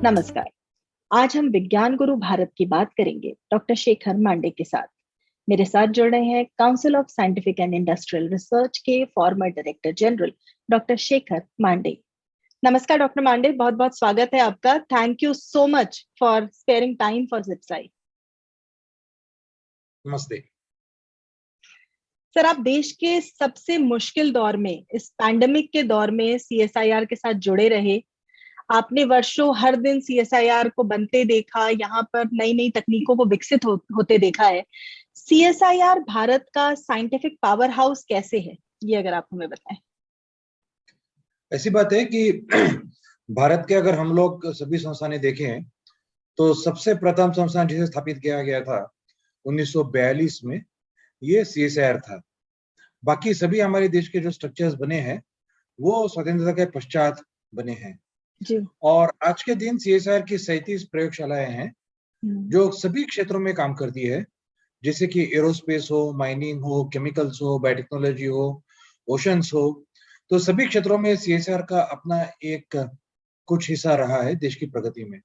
नमस्कार। आज हम विज्ञान गुरु भारत की बात करेंगे डॉक्टर शेखर मांडे के साथ। मेरे साथ जुड़ रहे हैं council of scientific and industrial research के former director general doctor Shekhar Mande. नमस्कार डॉक्टर मांडे, बहुत बहुत स्वागत है आपका। Thank you so much for sparing time for ZipSci। नमस्ते सर, आप देश के सबसे मुश्किल दौर में, इस पैंडेमिक के दौर में CSIR के साथ जुड़े रहे। आपने वर्षों हर दिन CSIR को बनते देखा, यहाँ पर नई नई तकनीकों को विकसित होते देखा है। CSIR भारत का साइंटिफिक पावर हाउस कैसे है, ये अगर आप हमें बताएं। ऐसी बात है कि भारत के अगर हम लोग सभी संस्थानें देखें तो सबसे प्रथम संस्थान जिसे स्थापित किया गया था 1942 में, ये CSIR था। बाकी सभी हमारे देश के जो स्ट्रक्चर्स बने हैं वो स्वतंत्रता के पश्चात बने हैं जी। और आज के दिन CSIR की 37 प्रयोगशालाएं हैं जो सभी क्षेत्रों में काम करती है, जैसे कि एरोस्पेस हो, माइनिंग हो, केमिकल्स हो, बायोटेक्नोलॉजी हो, ओशंस हो। तो सभी क्षेत्रों में CSIR का अपना एक कुछ हिस्सा रहा है देश की प्रगति में।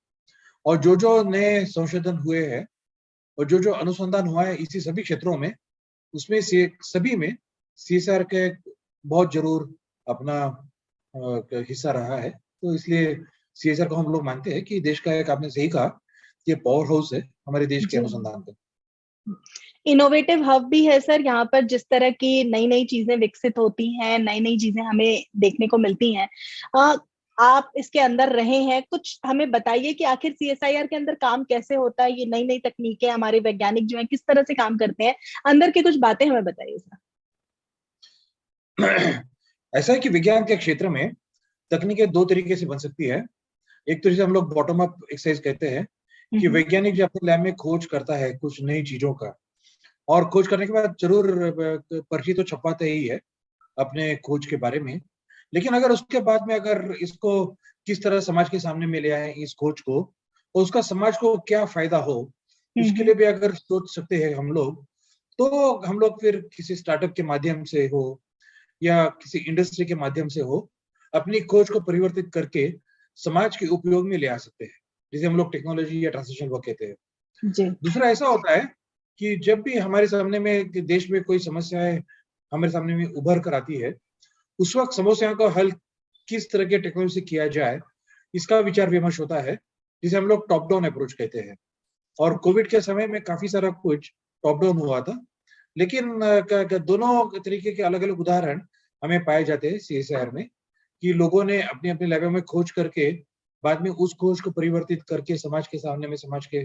और जो जो नए संशोधन हुए हैं और जो जो अनुसंधान हुआ है इसी सभी क्षेत्रों में, उसमें से सभी में CSIR के बहुत जरूर अपना हिस्सा रहा है। तो इसलिए CSIR को हम लोग मानते हैं कि देश का एक, आपने सही कहा, ये पावर हाउस है हमारे देश के अनुसंधान का। इनोवेटिव हब भी है सर। यहाँ पर जिस तरह की नई नई चीजें विकसित होती हैं, नई नई चीजें हमें देखने को मिलती हैं। आप इसके अंदर रहे हैं, कुछ हमें बताइए कि आखिर CSIR के अंदर काम कैसे होता है। ये नई नई तकनीकें, हमारे वैज्ञानिक जो हैं किस तरह से काम करते हैं, अंदर की कुछ बातें हमें बताइए सर। ऐसा है कि विज्ञान के क्षेत्र में तकनीकें दो तरीके से बन सकती है। एक तो जिसे हम लोग बॉटम अप एक्सरसाइज कहते हैं कि वैज्ञानिक जो अपने लैब में खोज करता है कुछ नई चीजों का, और खोज करने के बाद जरूर पर्ची तो छपवाते ही है अपने खोज के बारे में। लेकिन अगर उसके बाद में अगर इसको किस तरह समाज के सामने में ले आए इस खोज को, और उसका समाज को क्या फायदा हो, उसके लिए भी अगर सोच सकते हैं हम लोग, तो हम लोग फिर किसी स्टार्टअप के माध्यम से हो या किसी इंडस्ट्री के माध्यम से हो, अपनी खोज को परिवर्तित करके समाज के उपयोग में ले आ सकते हैं, जिसे हम लोग टेक्नोलॉजी या ट्रांसलेशन वर्क कहते हैं। जी। दूसरा ऐसा होता है कि जब भी हमारे सामने में देश में कोई समस्याएं हमारे सामने में उभर कर आती है, उस वक्त समस्याओं का हल किस तरह के टेक्नोलॉजी से किया जाए, इसका विचार विमर्श होता है, जिसे हम लोग टॉप डाउन अप्रोच कहते हैं। और कोविड के समय में काफी सारा कुछ टॉप डाउन हुआ था, लेकिन दोनों तरीके के अलग अलग उदाहरण हमें पाए जाते हैं CSIR में, कि लोगों ने अपने अपने लैबों में खोज करके बाद में उस खोज को परिवर्तित करके समाज के सामने में, समाज के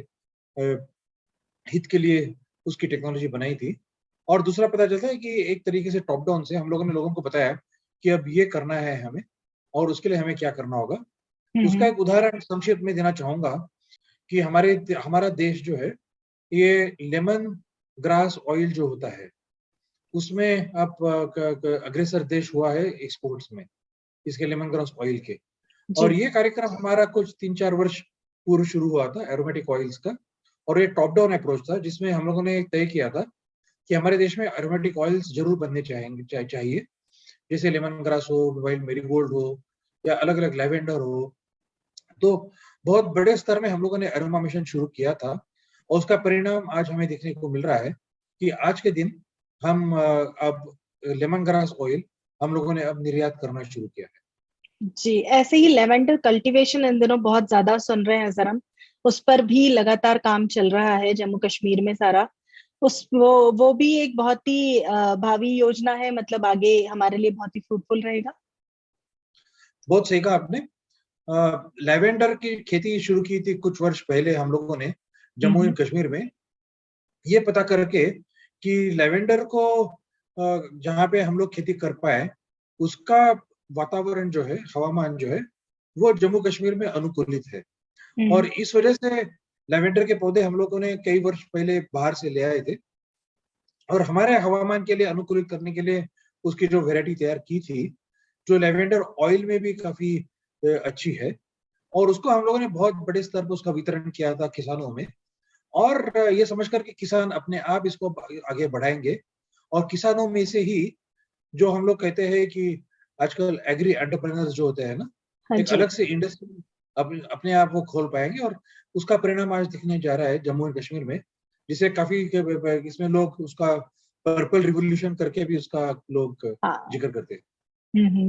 हित के लिए उसकी टेक्नोलॉजी बनाई थी। और दूसरा पता चलता है कि एक तरीके से टॉप डाउन से हम लोगों ने लोगों को बताया कि अब ये करना है हमें और उसके लिए हमें क्या करना होगा। उसका एक उदाहरण संक्षिप्त में देना चाहूंगा कि हमारा देश जो है, ये लेमन ग्रास ऑयल जो होता है उसमें अब अग्रसर देश हुआ है एक्सपोर्ट्स में, इसके लेमन ग्रास ऑयल के। और ये कार्यक्रम हमारा कुछ 3-4 वर्ष पूर्व शुरू हुआ था एरोमेटिक ऑयल्स का, और ये टॉप डाउन अप्रोच था जिसमें हम लोगों ने तय किया था कि हमारे देश में एरोमेटिक ऑयल्स जरूर बनने चाहिए, जैसे लेमन ग्रास हो, मोबाइल मेरीगोल्ड हो या अलग अलग लैवेंडर हो। तो बहुत बड़े स्तर में हम लोगों ने एरोमा मिशन शुरू किया था, और उसका परिणाम आज हमें देखने को मिल रहा है कि आज के दिन हम अब लेमन ग्रास ऑयल हम लोगों ने अब निर्यात करना शुरू किया है। जी, ऐसे ही लेवेंडर कल्टीवेशन इन दिनों बहुत ज्यादा सुन रहे हैं सर हम। उस पर भी लगातार काम चल रहा है जम्मू कश्मीर में सारा। वो भी एक बहुत ही भावी योजना है, मतलब आगे हमारे लिए बहुत ही फ्रूटफुल रहेगा। बहुत सही कहा आपने। लेवेंडर की खेती शुरू की थी कुछ वर्ष पहले हम लोगों ने जम्मू एंड कश्मीर में, ये पता करके कि लेवेंडर को जहाँ पे हम लोग खेती कर पाए उसका वातावरण जो है, हवामान जो है, वो जम्मू कश्मीर में अनुकूलित है। और इस वजह से लेवेंडर के पौधे हम लोगों ने कई वर्ष पहले बाहर से ले आए थे, और हमारे हवामान के लिए अनुकूलित करने के लिए उसकी जो वैरायटी तैयार की थी, जो लेवेंडर ऑयल में भी काफी अच्छी है, और उसको हम लोगों ने बहुत बड़े स्तर पर उसका वितरण किया था किसानों में। और ये समझ कर कि किसान अपने आप इसको आगे बढ़ाएंगे, और किसानों में से ही जो हम लोग कहते हैं कि आजकल एग्री एंटरप्रेन्योर्स जो होते हैं ना, हाँ एक जी। अलग से इंडस्ट्री अपने आप वो खोल पाएंगे, और उसका परिणाम आज दिखने जा रहा है जम्मू एंड कश्मीर में, जिसे काफी इसमें लोग उसका पर्पल रिवॉल्यूशन करके भी उसका लोग हाँ। जिक्र करते हैं।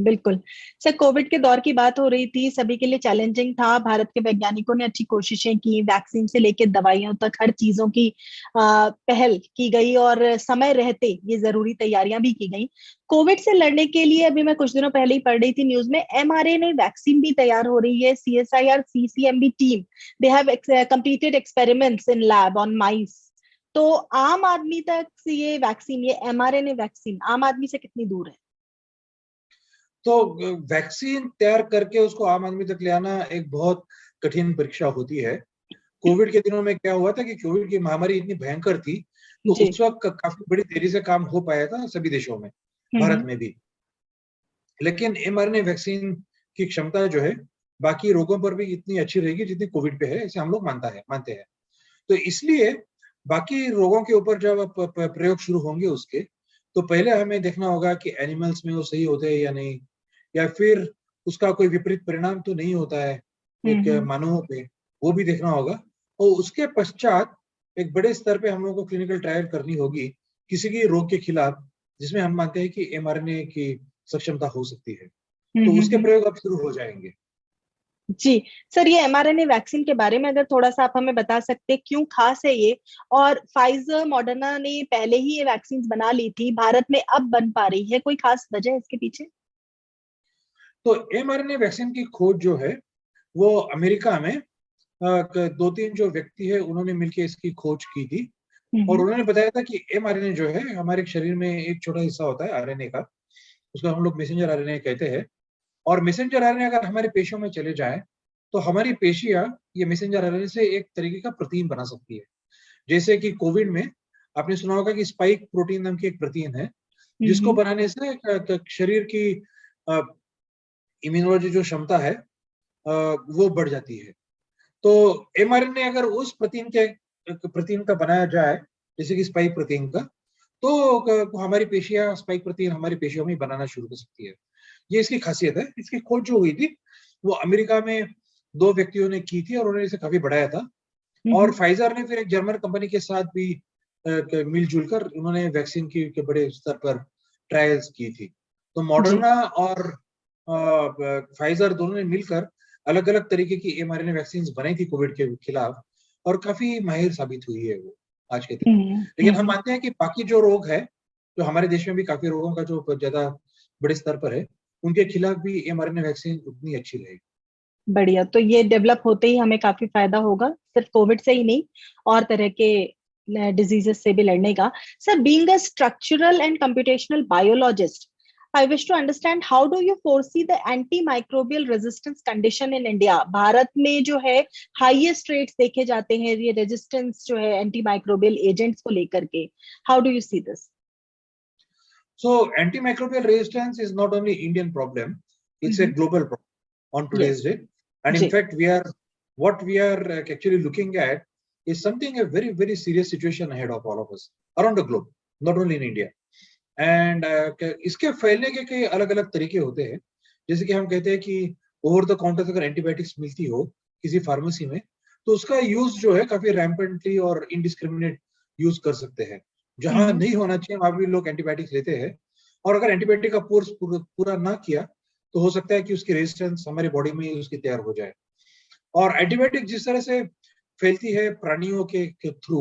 बिल्कुल। सर, कोविड के दौर की बात हो रही थी, सभी के लिए चैलेंजिंग था। भारत के वैज्ञानिकों ने अच्छी कोशिशें की, वैक्सीन से लेकर दवाइयों तक हर चीजों की पहल की गई और समय रहते ये जरूरी तैयारियां भी की गई। कोविड से लड़ने के लिए अभी मैं कुछ दिनों पहले ही पढ़ रही थी न्यूज में, mRNA वैक्सीन भी तैयार हो रही है। CSIR CCMB team, they have completed experiments in lab on mice. तो आम आदमी तक ये वैक्सीन, ये mRNA वैक्सीन आम आदमी से कितनी दूर है? तो वैक्सीन तैयार करके उसको आम आदमी तक ले आना एक बहुत कठिन परीक्षा होती है। कोविड के दिनों में क्या हुआ था कि कोविड की महामारी इतनी भयंकर थी, तो जी। उस वक्त काफी बड़ी तेजी से काम हो पाया था सभी देशों में, भारत हम्म। में भी। लेकिन mRNA वैक्सीन की क्षमता जो है बाकी रोगों पर भी इतनी अच्छी रहेगी जितनी कोविड पे है, ऐसे हम लोग मानते हैं। तो इसलिए बाकी रोगों के ऊपर जब प्रयोग शुरू होंगे उसके, तो पहले हमें देखना होगा कि एनिमल्स में वो सही होते हैं या नहीं, या फिर उसका कोई विपरीत परिणाम तो नहीं होता है वो क्या हम्म। मानवों पे, वो भी देखना होगा। और उसके पश्चात एक बड़े स्तर पे हम लोगों को क्लिनिकल ट्रायल करनी होगी किसी भी रोग के खिलाफ जिसमें हम मानते हैं कि mRNA की सक्षमता हो सकती है, हम्म। तो उसके प्रयोग अब शुरू हो जाएंगे। जी। सर, ये mRNA वैक्सीन के बारे में अगर थोड़ा सा आप हमें बता सकते हैं, क्यों खास है ये? और फाइजर मॉडर्ना ने पहले ही ये वैक्सीन बना ली थी, भारत में अब बन पा रही है, कोई खास वजह है इसके पीछे? तो mRNA वैक्सीन की खोज जो है वो अमेरिका में दो तीन जो व्यक्ति है उन्होंने मिलकर इसकी खोज की थी, और हम्म। उन्होंने बताया था कि mRNA जो है हमारे शरीर में एक छोटा हिस्सा होता है आरएनए का, उसको हम लोग मैसेंजर आरएनए कहते हैं। और मैसेंजर आरएनए अगर हमारे पेशियों में चले जाए तो हमारी पेशियां ये मैसेंजर आरएनए से एक तरीके का प्रोटीन बना सकती है। जैसे कि कोविड में आपने सुना होगा कि स्पाइक प्रोटीन नाम की एक प्रोटीन है, जिसको हम्म। बनाने से शरीर की इम्यूनोलॉजी जो क्षमता है वो बढ़ जाती है। तो mRNA अगर उस प्रोटीन का बनाया जाए, जैसे कि स्पाइक प्रोटीन का, तो हमारी पेशियां स्पाइक प्रोटीन हमारी पेशियों में बनाना शुरू कर सकती है। ये इसकी खासियत है। इसकी खोज जो हुई थी वो अमेरिका में दो व्यक्तियों ने की थी और उन्होंने इसे काफी बढ़ाया था। और हम्म। फाइजर ने फिर एक जर्मन कंपनी के साथ भी मिलजुल कर उन्होंने वैक्सीन की के बड़े स्तर पर ट्रायल्स की थी। तो जी। मॉडर्ना और फाइजर दोनों ने मिलकर अलग अलग तरीके की mRNA वैक्सीन बनाई थी कोविड के खिलाफ, और काफी माहिर साबित हुई है वो आज के दिन। लेकिन हम हम्म। मानते हैं कि बाकी जो रोग है, जो हमारे देश में भी काफी रोगों का जो ज्यादा बड़े स्तर पर है, उनके खिलाफ भी mRNA वैक्सीन उतनी अच्छी रहेगी। बढ़िया। तो ये डेवलप होते ही हमें काफी फायदा होगा, सिर्फ कोविड से ही नहीं, और तरह के डिजीजेस से भी लड़ने का। Sir, being a structural and computational biologist, I wish to understand how do you foresee the anti microbial resistance condition in India? Bharat में जो है हाईएस्ट रेट्स देखे जाते हैं ये रेजिस्टेंस जो है एंटी माइक्रोबियल एजेंट्स को लेकर के। How do you see this? So antimicrobial resistance is not only Indian problem, it's a global problem on today's yes. day. And in जी। fact, what we are actually looking at is something, a very, very serious situation ahead of all of us around the globe, not only in India. And इसके फैलने के कई अलग अलग तरीके होते हैं। जैसे कि हम कहते हैं कि ओवर द काउंटर अगर एंटीबायोटिक्स मिलती हो किसी फार्मेसी में, तो उसका यूज जो है काफी रैम्पेंटली और इनडिस्क्रिमिनेट यूज कर सकते हैं। जहां हम्म। नहीं होना चाहिए वहां भी लोग एंटीबायोटिक्स लेते हैं, और अगर एंटीबायोटिक का कोर्स पूरा ना किया तो हो सकता है कि उसकी रेजिस्टेंस हमारी बॉडी में ही उसकी तैयार हो जाए। और एंटीबायोटिक जिस तरह से फैलती है प्राणियों के थ्रू,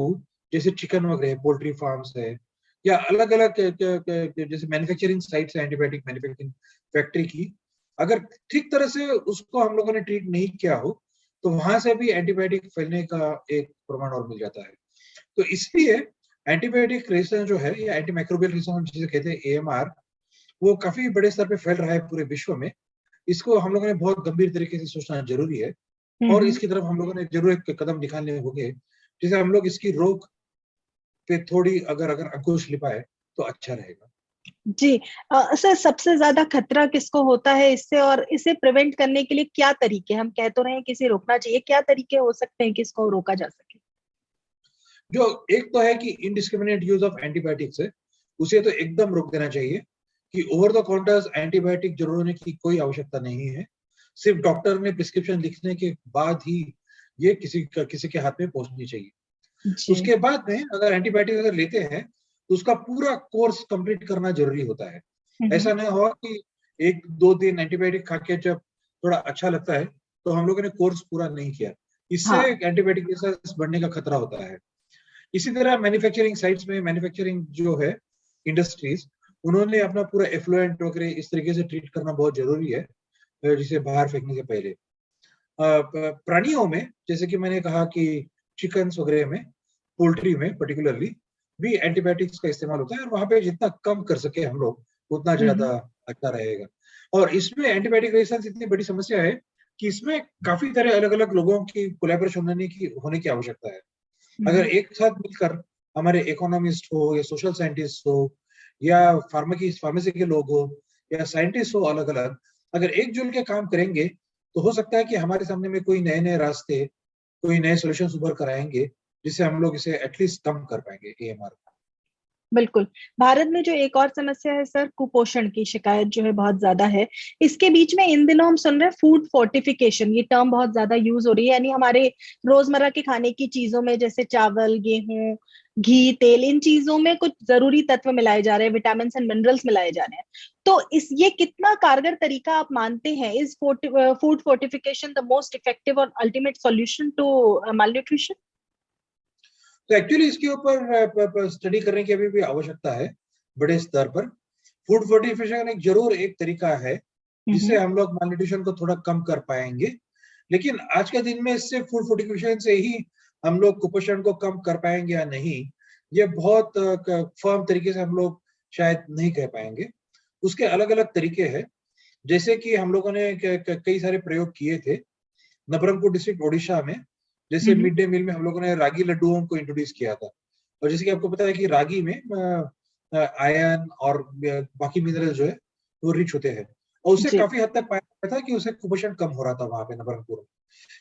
जैसे चिकन वगैरह पोल्ट्री फार्म्स है, या अलग अलग जैसे मैन्युफैक्चरिंग साइट्स है एंटीबायोटिक मैन्युफैक्चरिंग फैक्ट्री की, अगर ठीक तरह से उसको हम लोगों ने ट्रीट नहीं किया हो तो वहां से भी एंटीबायोटिक फैलने का एक प्रमाण और मिल जाता है। तो इसलिए एंटीबायोटिक रेजिस्टेंस जो है या एंटीमाइक्रोबियल रेजिस्टेंस जिसे कहते हैं एएमआर, वो काफी बड़े स्तर पे फैल रहा है पूरे विश्व में। इसको हम लोगों ने बहुत गंभीर तरीके से सोचना जरूरी है, और हम्म। इसकी तरफ हम लोगों ने जरूर एक कदम निकालने होंगे, जिसे हम लोग इसकी रोक पे थोड़ी अगर अगर अंकुश ले पाए तो अच्छा रहेगा। जी। सर, सबसे ज्यादा खतरा किसको होता है इससे, और इसे प्रिवेंट करने के लिए क्या तरीके? हम कह तो रहे हैं कि इसे रोकना चाहिए, क्या तरीके हो सकते हैं कि इसको रोका जा सके? जो एक तो है कि इनडिस्क्रिमिनेट यूज ऑफ एंटीबायोटिक्स है, उसे तो एकदम रोक देना चाहिए कि ओवर द काउंटर्स एंटीबायोटिक जरूर होने की कोई आवश्यकता नहीं है। सिर्फ डॉक्टर ने प्रिस्क्रिप्शन लिखने के बाद ही ये किसी के हाथ में पहुंचनी चाहिए। उसके बाद में अगर एंटीबायोटिक अगर लेते हैं तो उसका पूरा कोर्स कंप्लीट करना जरूरी होता है। ऐसा नहीं हो कि 1-2 दिन एंटीबायोटिक खा के जब थोड़ा अच्छा लगता है तो हम लोगों ने कोर्स पूरा नहीं किया, इससे एंटीबायोटिक रेजिस्टेंस बढ़ने का खतरा होता है। इसी तरह मैन्युफैक्चरिंग साइट्स में मैन्युफैक्चरिंग जो है इंडस्ट्रीज, उन्होंने अपना पूरा एफ्लुएंट वगैरह इस तरीके से ट्रीट करना बहुत जरूरी है, जिसे बाहर फेंकने से पहले। प्राणियों में जैसे कि मैंने कहा कि चिकन्स वगैरह में, पोल्ट्री में पर्टिकुलरली भी एंटीबायोटिक्स का इस्तेमाल होता है, और वहां पे जितना कम कर सके हम लोग उतना ज्यादा अच्छा रहेगा। और इसमें एंटीबायोटिक रेजिस्टेंस इतनी बड़ी समस्या है कि इसमें काफी तरह अलग अलग लोगों की कोलैबोरेशन होने की आवश्यकता है। अगर एक साथ मिलकर हमारे इकोनॉमिस्ट हो या सोशल साइंटिस्ट हो या फार्मेसी के लोग हो या साइंटिस्ट हो अलग अलग, अगर एकजुट के काम करेंगे तो हो सकता है कि हमारे सामने में कोई नए नए रास्ते, कोई नए सॉल्यूशंस उभर कर आएंगे, जिससे हम लोग इसे एटलीस्ट कम कर पाएंगे AMR। बिल्कुल। भारत में जो एक और समस्या है सर, कुपोषण की शिकायत जो है बहुत ज्यादा है। इसके बीच में इन दिनों हम सुन रहे हैं फूड फोर्टिफिकेशन, ये टर्म बहुत ज्यादा यूज हो रही है, यानी हमारे रोजमर्रा के खाने की चीजों में जैसे चावल, गेहूं, घी, तेल, इन चीजों में कुछ जरूरी तत्व मिलाए जा रहे हैं, विटामिन एंड मिनरल्स मिलाए जा रहे हैं। तो ये कितना कारगर तरीका आप मानते हैं? Is food fortification the most effective और अल्टीमेट सॉल्यूशन टू मालन्यूट्रिशन? तो एक्चुअली इसके ऊपर स्टडी करने की अभी भी आवश्यकता है बड़े स्तर पर। फूड फोर्टिफिकेशन एक तरीका है जिससे हम लोग मालन्यूट्रिशन को थोड़ा कम कर पाएंगे, लेकिन आज के दिन में इससे फूड फोर्टिफिकेशन से ही हम लोग कुपोषण को कम कर पाएंगे या नहीं, ये बहुत फर्म तरीके से हम लोग शायद नहीं कह पाएंगे। उसके अलग अलग तरीके हैं, जैसे कि हम लोगों ने कई सारे प्रयोग किए थे नबरंगपुर डिस्ट्रिक्ट ओडिशा में। जैसे मिड डे मील में हम लोगों ने रागी लड्डुओं को इंट्रोड्यूस किया था, और जैसे कि आपको पता है कि रागी में आयरन और बाकी मिनरल जो है वो रिच होते हैं, और उससे काफी हद तक पाया गया था कि उससे कुपोषण कम हो रहा था वहां पे नबरंगपुर में।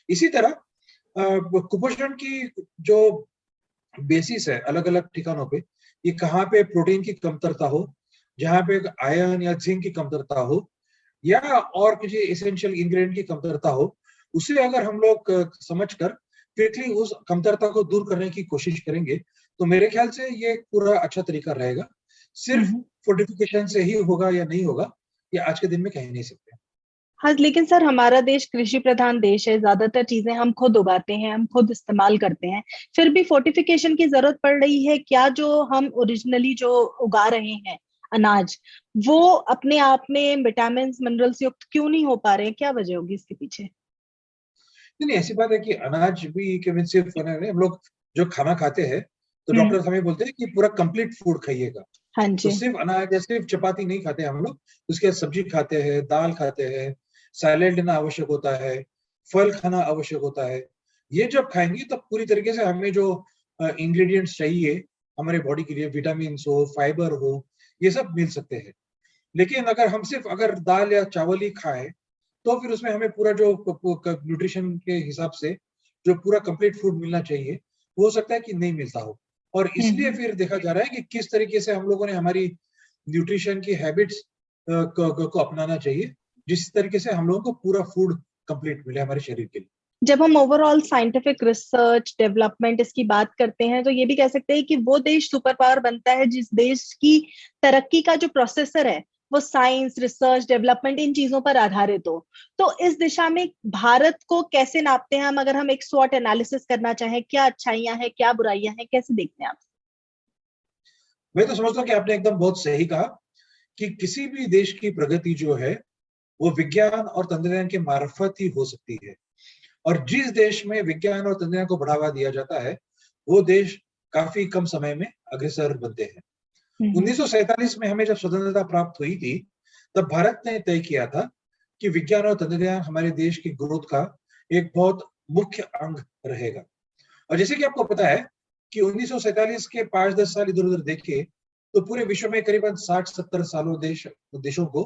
इसी तरह कुपोषण की जो बेसिस है अलग अलग ठिकानों पे, ये कहाँ पे प्रोटीन की कमतरता हो, जहाँ पे आयरन या जिंक की कमतरता हो, या और किसी एसेंशियल इंग्रेडिएंट की कमतरता हो, उसे अगर हम लोग समझकर क्विकली उस कमतरता को दूर करने की कोशिश करेंगे तो मेरे ख्याल से ये पूरा अच्छा तरीका रहेगा। सिर्फ फोर्टिफिकेशन से ही होगा या नहीं होगा, ये आज के दिन में कह नहीं सकते। हाँ, लेकिन सर हमारा देश कृषि प्रधान देश है, ज्यादातर चीजें हम खुद उगाते हैं, हम खुद इस्तेमाल करते हैं, फिर भी फोर्टिफिकेशन की जरूरत पड़ रही है क्या? जो हम ओरिजिनली जो उगा रहे हैं अनाज, वो अपने आप में विटामिन मिनरल्स युक्त क्यों नहीं हो पा रहे हैं? क्या वजह होगी इसके पीछे? नहीं, ऐसी बात है कि अनाज भी केवल सिर्फ हम लोग जो खाना खाते हैं तो डॉक्टर हमें बोलते हैं कि पूरा कंप्लीट फूड खाइएगा। हाँ तो जी। सिर्फ अनाज या सिर्फ चपाती नहीं खाते हम लोग, उसके सब्जी खाते हैं, दाल खाते हैं, सैलेड लेना आवश्यक होता है, फल खाना आवश्यक होता है। ये जब खाएंगे तब पूरी तरीके से हमें जो इंग्रेडिएंट्स चाहिए हमारे बॉडी के लिए, विटामिन हो, फाइबर हो, ये सब मिल सकते हैं। लेकिन अगर दाल या चावल ही खाएं तो फिर उसमें हमें पूरा जो न्यूट्रिशन के हिसाब से जो पूरा कंप्लीट फूड मिलना चाहिए वो हो सकता है कि नहीं मिलता हो। और इसलिए फिर देखा जा रहा है कि किस तरीके से हम लोगों ने हमारी न्यूट्रिशन की हैबिट्स को अपनाना चाहिए, जिस तरीके से हम लोगों को पूरा फूड कंप्लीट मिले हमारे शरीर के लिए। जब हम ओवरऑल साइंटिफिक रिसर्च डेवलपमेंट इसकी बात करते हैं तो ये भी कह सकते हैं कि वो देश सुपर पावर बनता है जिस देश की तरक्की का जो प्रोसेसर है वो साइंस, रिसर्च, डेवलपमेंट, इन चीजों पर आधारित हो। तो इस दिशा में भारत को कैसे नापते हैं हम? अगर हम एक स्वॉट एनालिसिस करना चाहें, क्या अच्छाइयां हैं, क्या बुराइयां हैं, कैसे देखते हैं आप? मैं तो समझता हूँ कि आपने एकदम बहुत सही कहा कि किसी भी देश की प्रगति जो है वो विज्ञान और तंत्रज्ञान के मार्फत ही हो सकती है। और जिस देश में विज्ञान और तंत्रज्ञान को बढ़ावा दिया जाता है वो देश काफी कम समय में अग्रसर बनते हैं। 1947 में हमें जब स्वतंत्रता प्राप्त हुई थी तब भारत ने तय किया था कि विज्ञान और तंत्रज्ञान हमारे देश की ग्रोथ का एक बहुत मुख्य अंग रहेगा। और जैसे कि आपको पता है कि 1947 के 5-10 साल इधर उधर देखे तो पूरे विश्व में करीबन 60-70 सालों देशों को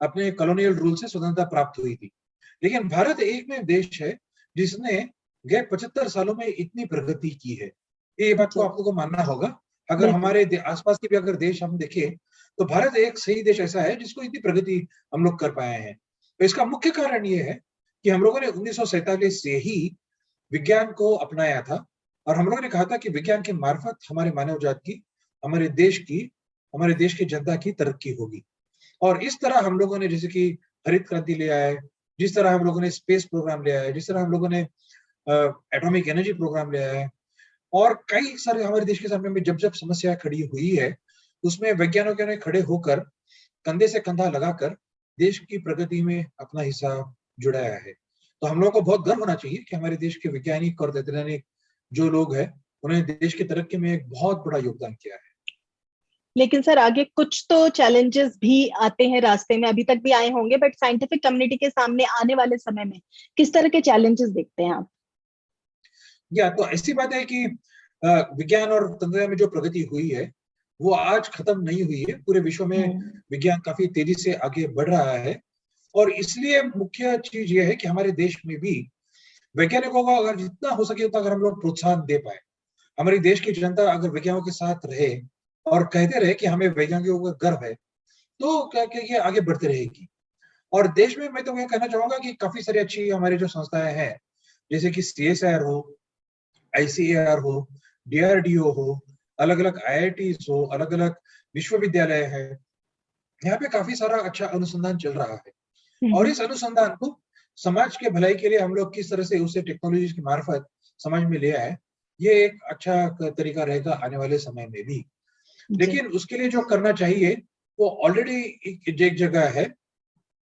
अपने कॉलोनियल रूल से स्वतंत्रता प्राप्त हुई थी। लेकिन भारत एकमेव देश है जिसने गए 75 सालों में इतनी प्रगति की है। ये बात को आप लोगों को मानना होगा। अगर हमारे आसपास के भी अगर देश हम देखें तो भारत एक सही देश ऐसा है जिसको इतनी प्रगति हम लोग कर पाए हैं। तो इसका मुख्य कारण ये है कि हम लोगों ने 1947 से ही विज्ञान को अपनाया था और हम लोगों ने कहा था कि विज्ञान के मार्फत हमारे मानव जात की, हमारे देश की, हमारे देश की जनता की तरक्की होगी। और इस तरह हम लोगों ने जैसे कि हरित क्रांति ले आए, जिस तरह हम लोगों ने स्पेस प्रोग्राम ले आए, जिस तरह हम लोगों ने एटॉमिक एनर्जी प्रोग्राम ले आए और कई सारे हमारे देश के सामने में जब-जब समस्या खड़ी हुई है, उसमें वैज्ञानिकों ने खड़े होकर कंधे से कंधा लगाकर देश की प्रगति में अपना हिस्सा जुटाया है। तो हम लोगों को बहुत गर्व होना चाहिए कि हमारे देश के वैज्ञानिक और वैज्ञानिक जो लोग हैं, उन्होंने देश की तरक्की में एक बहुत बड़ा योगदान किया है। लेकिन सर आगे कुछ तो चैलेंजेस भी आते हैं रास्ते में, अभी तक भी आए होंगे, बट साइंटिफिक कम्युनिटी के सामने आने वाले समय में किस तरह के चैलेंजेस देखते हैं आप? या तो ऐसी बात है कि विज्ञान और तंत्रज्ञान में जो प्रगति हुई है, वो आज खत्म नहीं हुई है। पूरे विश्व में विज्ञान काफी तेजी से आगे बढ़ रहा है और इसलिए मुख्य चीज ये है कि हमारे देश में भी वैज्ञानिकों को अगर जितना हो सके उतना अगर हम लोग प्रोत्साहन दे पाए, हमारी देश की जनता अगर वैज्ञानिकों के साथ रहे और कहते रहे कि हमें वैज्ञानिकों का गर्व है, तो क्या ये आगे बढ़ती रहेगी। और देश में मैं तो ये कहना चाहूंगा कि काफी सारी अच्छी हमारी जो संस्थाएं हैं, जैसे कि CSIR हो, ICAR हो, DRDO हो, अलग-अलग IITs हो, अलग-अलग विश्वविद्यालय है, यहाँ पे काफी सारा अच्छा अनुसंधान चल रहा है। और इस अनुसंधान को समाज के भलाई के लिए हम लोग किस तरह से उसे टेक्नोलॉजी की मार्फत समाज में ले आए, ये एक अच्छा तरीका रहेगा आने वाले समय में भी। लेकिन उसके लिए जो करना चाहिए वो ऑलरेडी एक जगह है,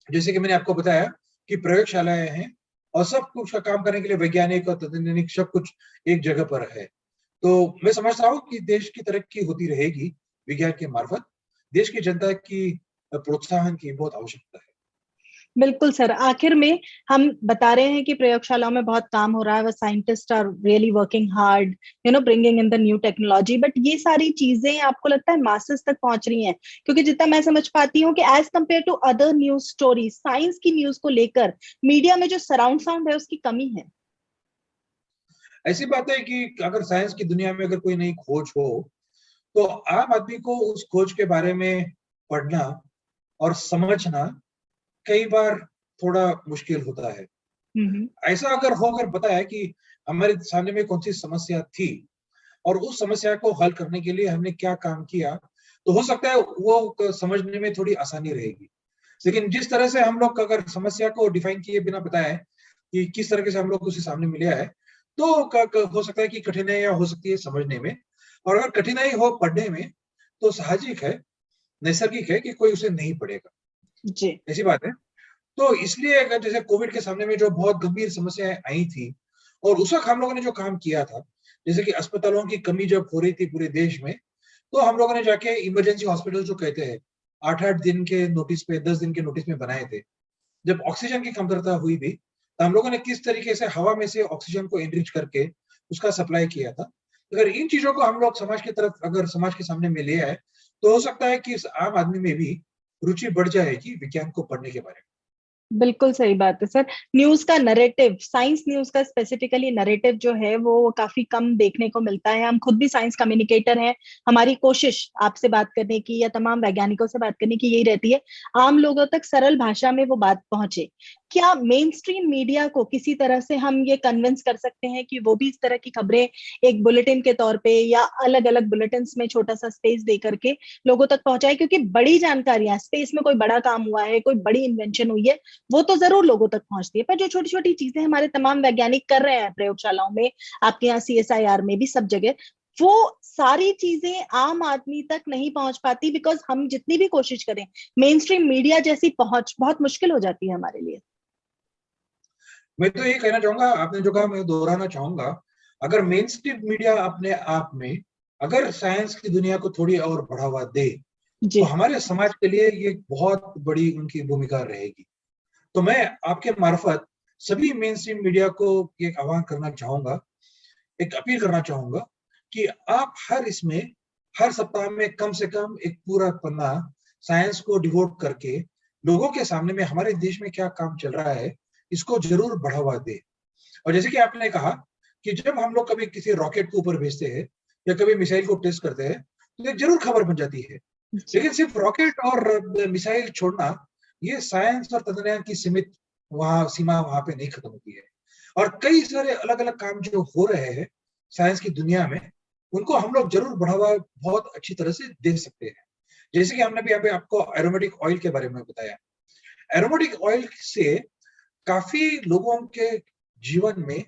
जैसे कि मैंने आपको बताया कि प्रयोगशालाएं हैं और सब कुछ का काम करने के लिए वैज्ञानिक और तकनीक सब कुछ एक जगह पर है। तो मैं समझता हूँ कि देश की तरक्की होती रहेगी विज्ञान के मार्फत। देश की जनता की प्रोत्साहन की बहुत आवश्यकता है। बिल्कुल सर, आखिर में हम बता रहे हैं कि प्रयोगशालाओं में बहुत काम हो रहा है, scientist are really working hard, bringing in the new technology, but ये सारी चीजें आपको लगता है मासेस तक पहुंच रही हैं? क्योंकि जितना मैं समझ पाती हूँ कि as compared to other news story, science की न्यूज को लेकर मीडिया में जो सराउंड साउंड है उसकी कमी है। ऐसी बात है कि अगर साइंस की दुनिया में अगर कोई नई खोज हो तो आम आदमी को उस खोज के बारे में पढ़ना और समझना कई बार थोड़ा मुश्किल होता है। ऐसा अगर हो, अगर पता है कि हमारे सामने में कौन सी समस्या थी और उस समस्या को हल करने के लिए हमने क्या काम किया, तो हो सकता है वो समझने में थोड़ी आसानी रहेगी। लेकिन जिस तरह से हम लोग अगर समस्या को डिफाइन किए बिना बताए कि किस तरह से हम लोग उसे सामने मिले है, तो हो सकता है कि कठिनाइयां हो सकती है समझने में, और अगर कठिनाई हो पढ़ने में तो साहजिक है, नैसर्गिक है कि कोई उसे नहीं पढ़ेगा। जी, ऐसी बात है। तो इसलिए अगर जैसे कोविड के सामने में जो बहुत गंभीर समस्याएं आई थी और उस वक्त हम लोगों ने जो काम किया था, जैसे कि अस्पतालों की कमी जब हो रही थी पूरे देश में, तो हम लोगों ने जाके इमरजेंसी हॉस्पिटल जो कहते हैं 8-8 दिन के नोटिस पे, 10 दिन के नोटिस में बनाए थे। जब ऑक्सीजन की कमतरता हुई थी, तो हम लोगों ने किस तरीके से हवा में से ऑक्सीजन को एनरिच करके उसका सप्लाई किया था। अगर इन चीजों को हम लोग समाज की तरफ, अगर समाज के सामने में ले आए, तो हो सकता है कि इस आम आदमी में भी रुचि बढ़ जाएगी विज्ञान को पढ़ने के बारे में। बिल्कुल सही बात है सर। न्यूज का नैरेटिव, साइंस न्यूज का स्पेसिफिकली नैरेटिव जो है वो काफी कम देखने को मिलता है। हम खुद भी साइंस कम्युनिकेटर हैं, हमारी कोशिश आपसे बात करने की या तमाम वैज्ञानिकों से बात करने की यही रहती है आम लोगों तक सरल भाषा में वो बात पहुंचे। क्या मेन स्ट्रीम मीडिया को किसी तरह से हम ये कन्विंस कर सकते हैं कि वो भी इस तरह की खबरें एक बुलेटिन के तौर पे या अलग अलग बुलेटिन में छोटा सा स्पेस दे करके लोगों तक पहुंचाए? क्योंकि बड़ी जानकारियां, स्पेस में कोई बड़ा काम हुआ है, कोई बड़ी इन्वेंशन हुई है, वो तो जरूर लोगों तक पहुंचती है, पर जो छोटी छोटी चीजें हमारे तमाम वैज्ञानिक कर रहे हैं प्रयोगशालाओं में, आपके यहाँ CSIR में भी, सब जगह, वो सारी चीजें आम आदमी तक नहीं पहुंच पाती, बिकॉज हम जितनी भी कोशिश करें मेन स्ट्रीम मीडिया जैसी पहुंच बहुत मुश्किल हो जाती है हमारे लिए। मैं तो ये कहना चाहूंगा, आपने जो कहा मैं दोहराना चाहूंगा, अगर मेन स्ट्रीम मीडिया अपने आप में अगर साइंस की दुनिया को थोड़ी और बढ़ावा दे, तो हमारे समाज के लिए ये बहुत बड़ी उनकी भूमिका रहेगी। तो मैं आपके मार्फत सभी मेन स्ट्रीम मीडिया को एक आह्वान करना चाहूंगा, एक अपील करना चाहूंगा कि आप हर सप्ताह में कम से कम एक पूरा पन्ना साइंस को डिवोट करके लोगों के सामने में हमारे देश में क्या काम चल रहा है इसको जरूर बढ़ावा दे। और जैसे कि आपने कहा कि जब हम लोग कभी किसी रॉकेट को ऊपर भेजते हैं या कभी मिसाइल को टेस्ट करते हैं, तो एक जरूर खबर बन जाती है। लेकिन सिर्फ रॉकेट और मिसाइल छोड़ना ये साइंस और तंत्रज्ञान की सीमित सीमा वहां पे नहीं खत्म होती है। और कई सारे अलग अलग काम जो हो रहे हैं साइंस की दुनिया में, उनको हम लोग जरूर बढ़ावा बहुत अच्छी तरह से दे सकते हैं। जैसे कि हमने भी यहाँ पे आपको एरोमेटिक ऑयल के बारे में बताया। एरोमेटिक ऑयल से काफी लोगों के जीवन में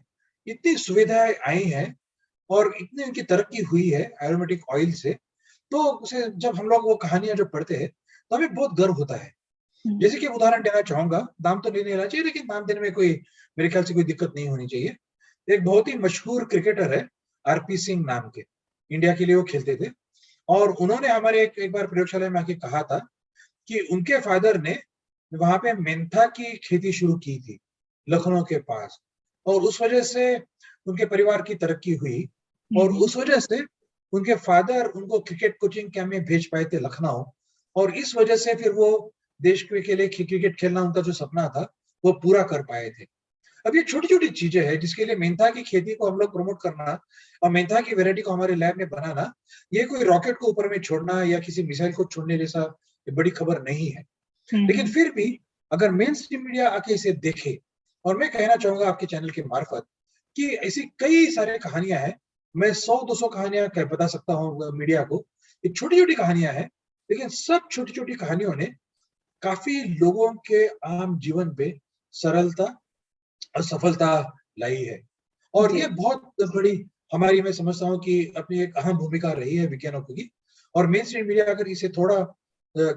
इतनी सुविधाएं आई हैं और इतनी उनकी तरक्की हुई है एरोमेटिक ऑयल से, तो उसे जब हम लोग वो कहानियां जो पढ़ते हैं तो हमें बहुत गर्व होता है। जैसे कि उदाहरण देना चाहूंगा, नाम तो नहीं लेना चाहिए लेकिन नाम देने में कोई मेरे ख्याल से कोई दिक्कत नहीं होनी चाहिए। एक बहुत ही मशहूर क्रिकेटर है आरपी सिंह नाम के, इंडिया के लिए वो खेलते थे। और उन्होंने हमारे एक बार प्रयोगशाला में आके कहा था कि उनके फादर ने वहां पे मेंथा की खेती शुरू की थी लखनऊ के पास, और उस वजह से उनके परिवार की तरक्की हुई। और उस वजह से उनके फादर उनको क्रिकेट कोचिंग कैंप में भेज पाए थे लखनऊ, और इस वजह से फिर वो देश के लिए क्रिकेट खेलना उनका जो सपना था वो पूरा कर पाए थे। अब ये छोटी छोटी चीजें हैं जिसके लिए मेंथा की खेती को हम लोग प्रमोट करना और मेंथा की वैरायटी को हमारे लैब में बनाना, ये कोई रॉकेट को ऊपर में छोड़ना या किसी मिसाइल को छोड़ने जैसा बड़ी खबर नहीं है। लेकिन फिर भी अगर मेन स्ट्रीम मीडिया आके इसे देखे, और मैं कहना चाहूंगा आपके चैनल के मार्फत कि ऐसी कई सारे कहानियां हैं, मैं 100-200 कहानियां बता सकता हूँ मीडिया को, ये छोटी छोटी कहानियां हैं लेकिन सब छोटी छोटी कहानियों ने काफी लोगों के आम जीवन पे सरलता और सफलता लाई है। और ये बहुत बड़ी हमारी, मैं समझता हूँ कि अपनी एक अहम भूमिका रही है वैज्ञानिकों की। और मेन स्ट्रीम मीडिया अगर इसे थोड़ा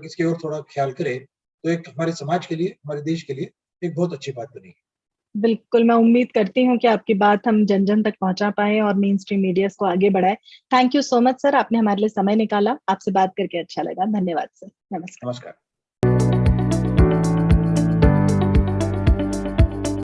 इसके ओर थोड़ा ख्याल करे तो एक हमारे समाज के लिए, हमारे देश के लिए एक बहुत अच्छी बात बनेगी। बिल्कुल, मैं उम्मीद करती हूँ कि आपकी बात हम जन जन तक पहुंचा पाए और मेन स्ट्रीम मीडिया को आगे बढ़ाए। Thank you so much sir, आपने हमारे लिए समय निकाला। आपसे बात करके अच्छा लगा। धन्यवाद सर। नमस्कार। नमस्कार।